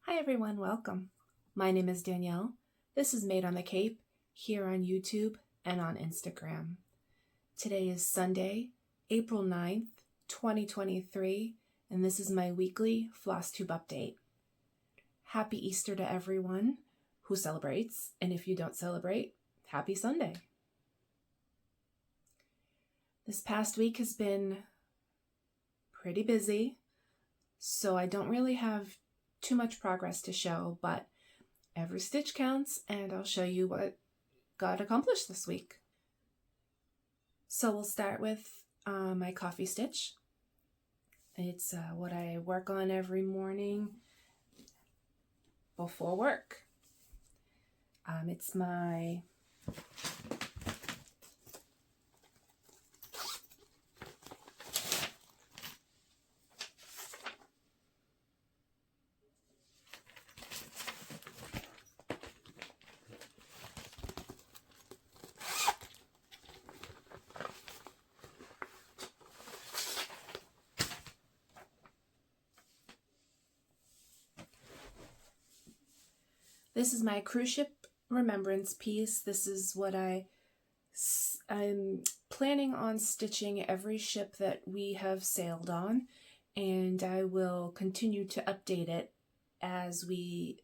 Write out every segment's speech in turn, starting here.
Hi everyone, welcome. My name is Danielle. This is Made on the Cape here on YouTube and on Instagram. Today is Sunday, April 9th, 2023, and this is my weekly Flosstube update. Happy Easter to everyone who celebrates, and if you don't celebrate, happy Sunday. This past week has been pretty busy, so I don't really have too much progress to show, but every stitch counts and I'll show you what got accomplished this week. So we'll start with my coffee stitch. It's what I work on every morning before work. It's my This is my cruise ship remembrance piece. This is what I'm planning on stitching every ship that we have sailed on, and I will continue to update it as we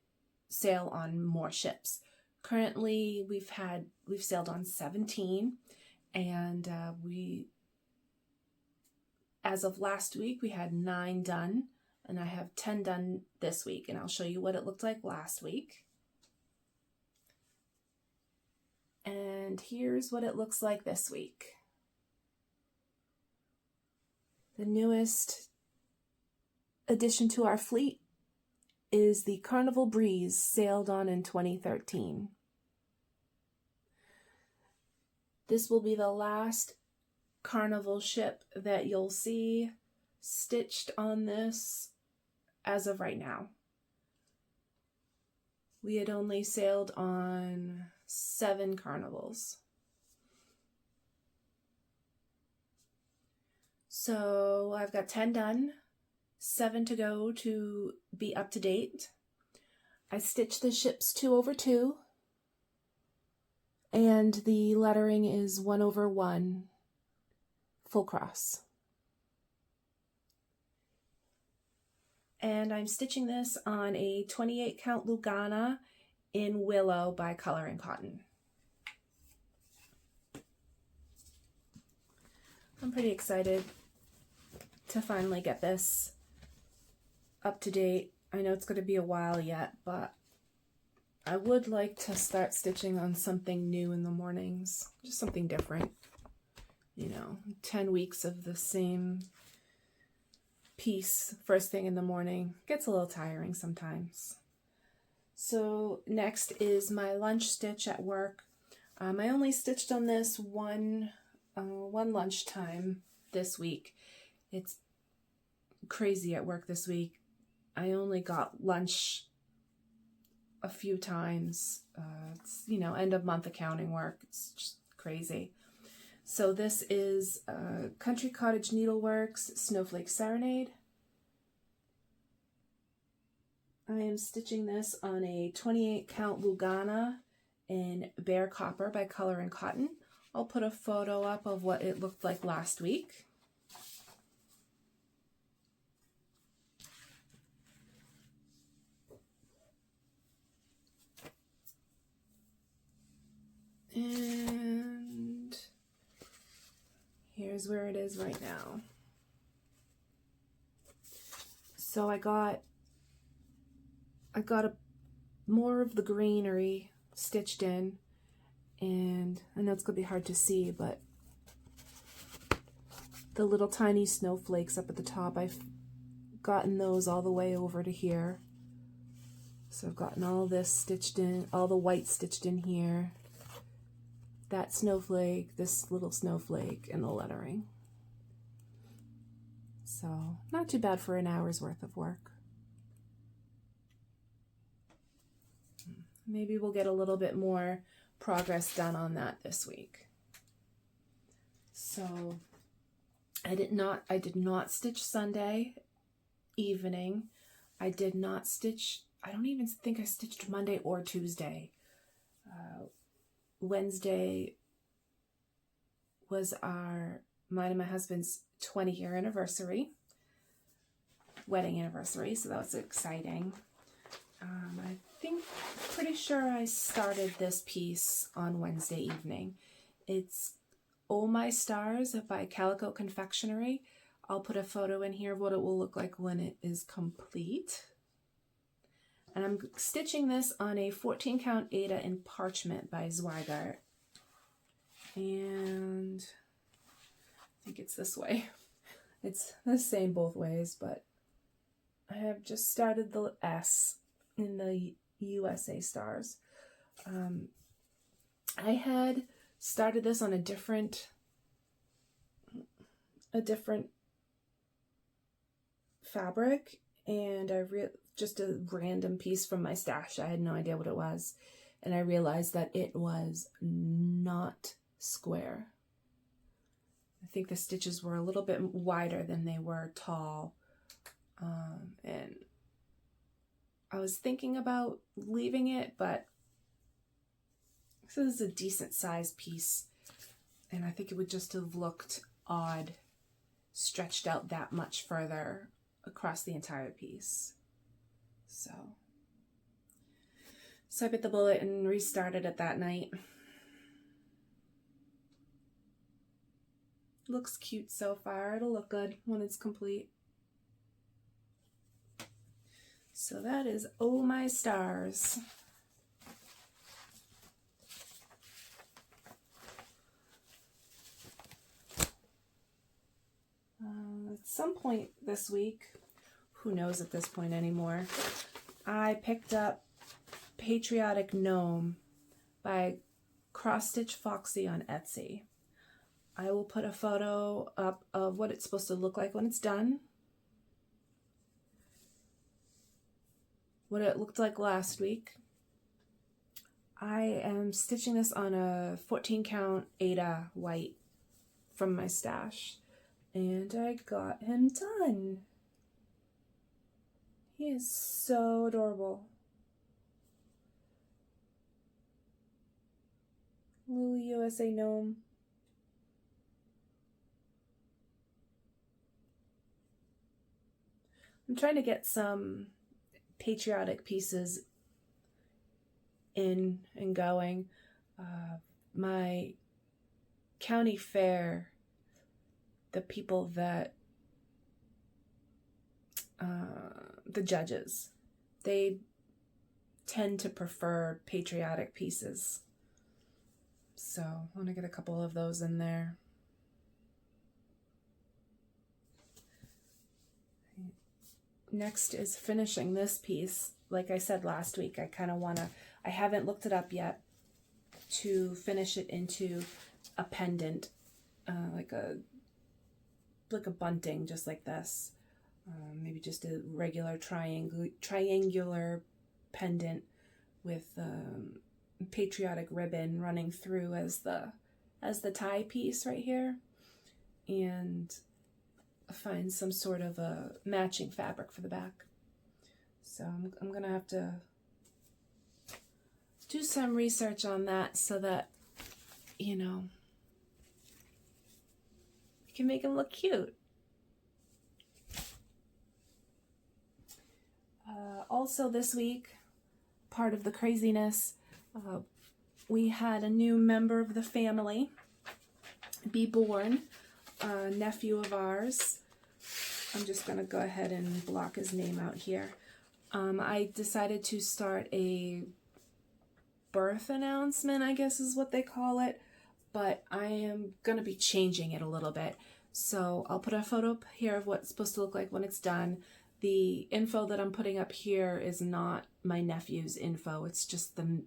sail on more ships. Currently, we've sailed on 17, and as of last week, we had 9 done, and I have 10 done this week, and I'll show you what it looked like last week. And here's what it looks like this week. The newest addition to our fleet is the Carnival Breeze, sailed on in 2013. This will be the last Carnival ship that you'll see stitched on this as of right now. We had only sailed on 7 carnivals. So I've got 10 done, 7 to go to be up to date. I stitched the ships 2/2, and the lettering is 1/1 full cross. And I'm stitching this on a 28 count Lugana in Willow by Color and Cotton. I'm pretty excited to finally get this up to date. I know it's going to be a while yet, but I would like to start stitching on something new in the mornings, just something different. You know, 10 weeks of the same piece first thing in the morning gets a little tiring sometimes. So next is my lunch stitch at work. I only stitched on this one lunchtime this week. It's crazy at work this week. I only got lunch a few times. It's, you know, end of month accounting work. It's just crazy. So this is Country Cottage Needleworks Snowflake Serenade. I am stitching this on a 28 count Lugana in Bare Copper by Color and Cotton. I'll put a photo up of what it looked like last week. And here's where it is right now. So I got more of the greenery stitched in, and I know it's going to be hard to see, but the little tiny snowflakes up at the top, I've gotten those all the way over to here. So I've gotten all this stitched in, all the white stitched in here, that snowflake, this little snowflake, and the lettering. So not too bad for an hour's worth of work. Maybe we'll get a little bit more progress done on that this week. So I did not stitch Sunday evening. I did not stitch I don't even think I stitched Monday or Tuesday. Wednesday was mine and my husband's 20-year anniversary, wedding anniversary, so that was exciting. Pretty sure I started this piece on Wednesday evening. It's Oh My Stars by Calico Confectionery. I'll put a photo in here of what it will look like when it is complete. And I'm stitching this on a 14 count Aida in Parchment by Zweigart. And I think it's this way. It's the same both ways, but I have just started the S in the USA stars. I had started this on a different fabric, and just a random piece from my stash. I had no idea what it was, and I realized that it was not square. I think the stitches were a little bit wider than they were tall, and I was thinking about leaving it, but this is a decent sized piece, and I think it would just have looked odd stretched out that much further across the entire piece. So I bit the bullet and restarted it that night. Looks cute so far. It'll look good when it's complete. So that is Oh My Stars. At some point this week, who knows at this point anymore, I picked up Patriotic Gnome by Cross Stitch Foxy on Etsy. I will put a photo up of what it's supposed to look like when it's done, what it looked like last week. I am stitching this on a 14 count Aida white from my stash, and I got him done. He is so adorable. Little USA gnome. I'm trying to get some patriotic pieces in and going. My county fair, the people that the judges, they tend to prefer patriotic pieces, so I want to get a couple of those in there. Next is finishing this piece. Like I said last week, I haven't looked it up yet, to finish it into a pendant, like a bunting, just like this. Maybe just a regular triangular pendant with patriotic ribbon running through as the tie piece right here, and find some sort of a matching fabric for the back. So I'm gonna have to do some research on that so that, you know, we can make them look cute. Also this week, part of the craziness, we had a new member of the family be born, a nephew of ours. I'm just going to go ahead and block his name out here. I decided to start a birth announcement, I guess is what they call it, but I am going to be changing it a little bit. So I'll put a photo up here of what it's supposed to look like when it's done. The info that I'm putting up here is not my nephew's info. It's just the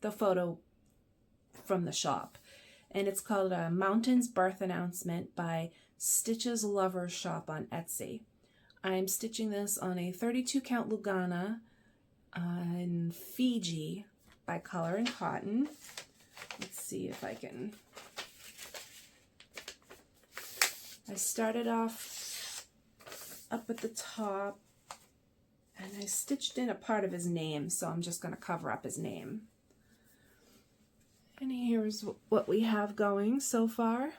the photo from the shop. And it's called a Mountains Birth Announcement by StitchesLoversShop on Etsy. I'm stitching this on a 32 count Lugana in Fiji by Color and Cotton. Let's see if I can. I started off up at the top, And I stitched in a part of his name, so I'm just going to cover up his name. And here's what we have going so far.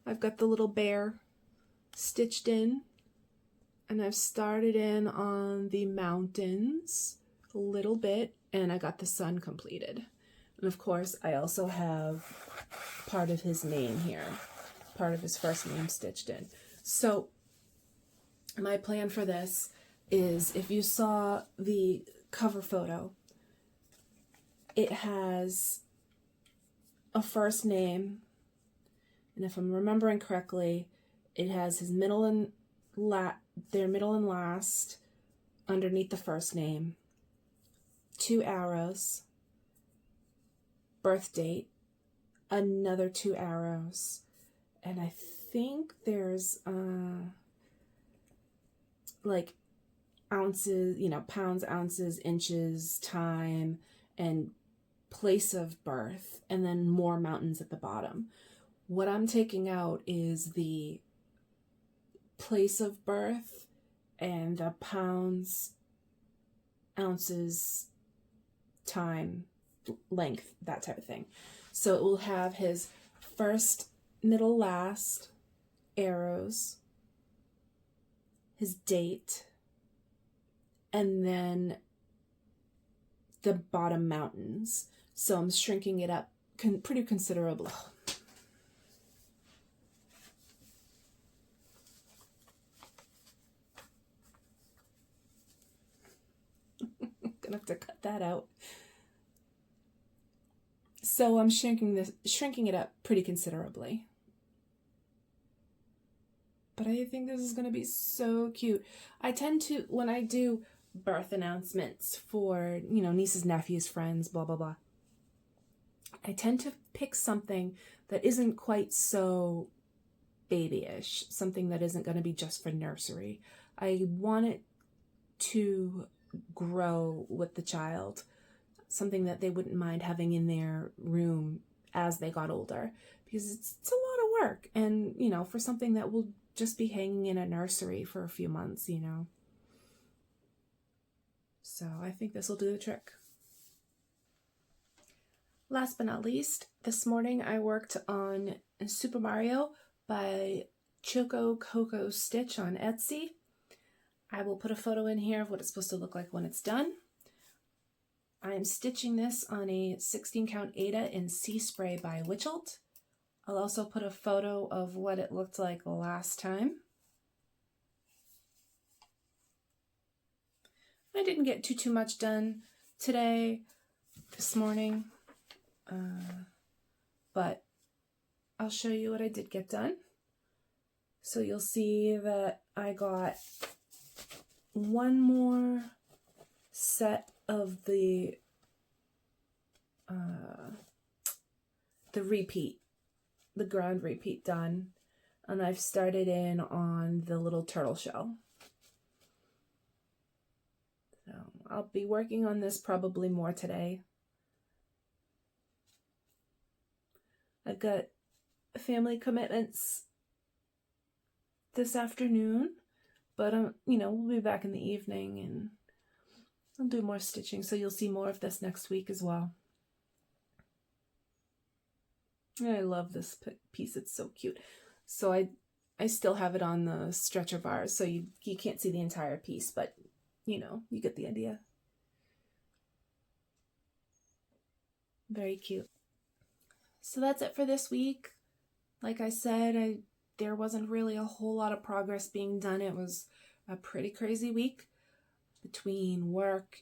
I've got the little bear stitched in, and I've started in on the mountains a little bit, and I got the sun completed. And of course, I also have part of his name here, part of his first name stitched in. So my plan for this is, if you saw the cover photo, it has a first name, and if I'm remembering correctly, it has his middle and their middle and last underneath the first name, 2 arrows, birth date, another 2 arrows, and I think there's like ounces, pounds, ounces, inches, time, and place of birth, and then more mountains at the bottom. What I'm taking out is the place of birth and the pounds, ounces, time, length, that type of thing. So it will have his first, middle, last arrows, his date, and then the bottom mountains. So I'm shrinking it up pretty considerably. Gonna have to cut that out. So I'm shrinking it up pretty considerably. But I think this is gonna be so cute. I tend to, when I do birth announcements for, nieces, nephews, friends, blah, blah, blah, I tend to pick something that isn't quite so babyish, something that isn't going to be just for nursery. I want it to grow with the child, something that they wouldn't mind having in their room as they got older, because it's a lot of work, and for something that will just be hanging in a nursery for a few months, So I think this will do the trick. Last but not least, this morning I worked on Super Mario by Choco, Coco Stitch on Etsy. I will put a photo in here of what it's supposed to look like when it's done. I am stitching this on a 16 count Aida in Sea Spray by Witchelt. I'll also put a photo of what it looked like last time. I didn't get too much done today, this morning. But I'll show you what I did get done. So you'll see that I got one more set of the repeat, the ground repeat done, and I've started in on the little turtle shell. So I'll be working on this probably more today. I've got family commitments this afternoon, but we'll be back in the evening and I'll do more stitching, so you'll see more of this next week as well. I love this piece, it's so cute. So I still have it on the stretcher bars, so you can't see the entire piece, but you get the idea. Very cute. So that's it for this week. Like I said, there wasn't really a whole lot of progress being done. It was a pretty crazy week between work,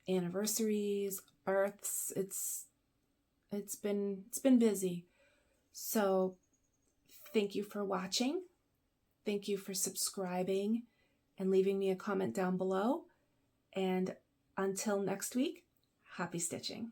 anniversaries, births. It's been busy. So thank you for watching. Thank you for subscribing and leaving me a comment down below. And until next week, happy stitching.